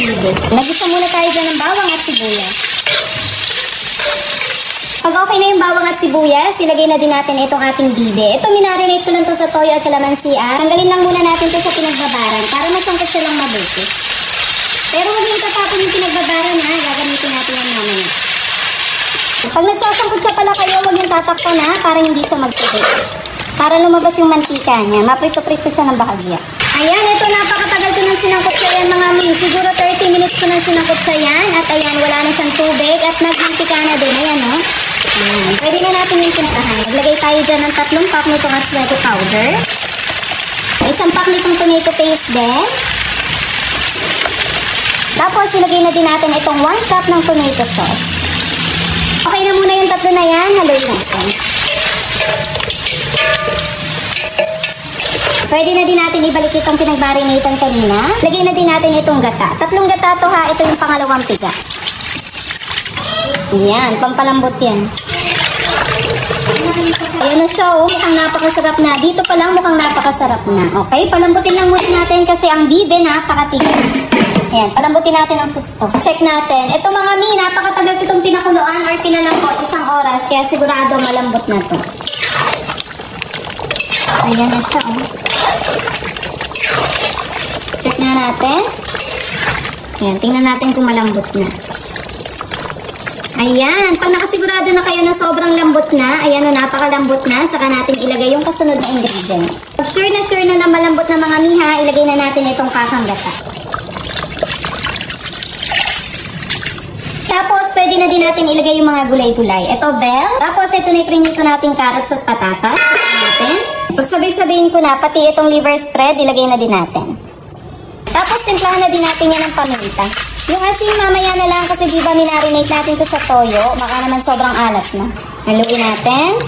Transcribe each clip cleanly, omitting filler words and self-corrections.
bibe. Nag-isa muna tayo dyan ng bawang at sibuyas. Pag okay na yung bawang at sibuyas, ilagay na din natin itong ating bibe. Ito, minarinate ko lang to sa toyo at kalamansi. Tanggalin lang muna natin to sa pinagbabaran para masangkot siya lang mabuti. Pero huwag yung tatapon yung pinagbabaran ha. Gagamitin natin yung mamaya. Pag nagsasangkot siya pala kayo, huwag yung tatakpan ha para hindi siya magtuloy. Para lumabas yung mantika niya. Maprito-prito siya ng bahagya. Ayan, ito napakatagal ko nang sinangkot siya yan mga min. Siguro 30 minutes ko nang sinangkot siya yan. At ayan, wala na siyang tubig. At nagmantika na din. Ayan o. Ayan. Pwede na natin yung timplahan. Naglagay tayo dyan ng 3 pack nitong atswete powder. 1 pack nitong tomato paste din. Tapos, ilagay na din natin itong 1 cup ng tomato sauce. Okay na muna yung 3 na yan. Haluin natin. Pwede na din natin ibalik itong pinagbarinatan kanina. Lagay na din natin itong gata. 3 gata to ha. Ito yung pangalawang piga. Ayan, pampalambot yan. Ayan na siya oh. Mukhang napakasarap na. Dito pa lang mukhang napakasarap na. Okay, palambutin lang muna natin kasi ang bibe napakatigas. Ayan, palambutin natin ang gusto. Check natin. Ito mga mi, napakatagal itong pinakuluan or pinalambot 1 oras. Kaya sigurado malambot na to. Ayan na siya oh. Check na natin. Ayan, tingnan natin kung malambot na. Ayan, pag nakasigurado na kayo na sobrang lambot na, ayan o, napakalambot na, saka natin ilagay yung kasunod na ingredients. Pag sure na malambot na mga miha, ilagay na natin itong kakang gata. Tapos, pwede na din natin ilagay yung mga gulay-gulay. Ito, bell. Tapos, ito na iprinito natin carrots at patatas. Pag sabay-sabayin ko na, pati itong liver spread, ilagay na din natin. Tapos, timplahan na din natin yan ng paminta. Yung asin, mamaya na lang kasi diba minarinate natin ito sa toyo. Baka naman sobrang alat na. Haluin natin.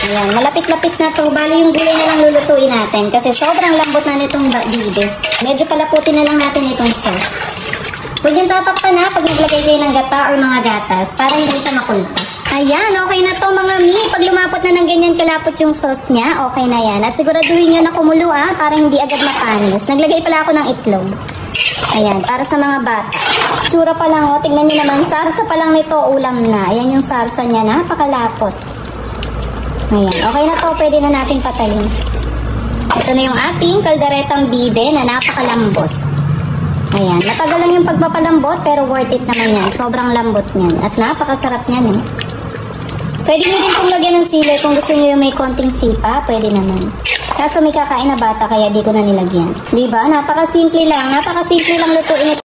Ayan, malapit-lapit na to. Bali yung gulay na lang lulutuin natin kasi sobrang lambot na nitong bibe. Medyo palaputin na lang natin itong sauce. Huwag yung tatakpan na pag naglagay kayo ng gata or mga gatas para hindi siya makulta. Ayan, okay na to mga mi. Pag lumapot na ng ganyan kalapot yung sauce niya, okay na yan. At siguraduhin nyo na kumulo para hindi agad mapanis. Naglagay pala ako ng itlog. Ayan, para sa mga bata. Tsura pa lang, oh. Tignan nyo naman, sarsa pa lang nito, ulam na. Ayan yung sarsa niya, napakalapot. Ayan, okay na to, pwede na natin patayin. Ito na yung ating kalderetang bibe na napakalambot. Ayan, matagal lang yung pagpapalambot, pero worth it naman yan. Sobrang lambot niyan. At napakasarap niyan, eh. Pwede nyo din kung lagyan ng sili kung gusto nyo yung may konting sipa, pwede naman. Kaso may kakain na bata kaya di ko na nilagyan. Diba? Napakasimple lang lutuin ito.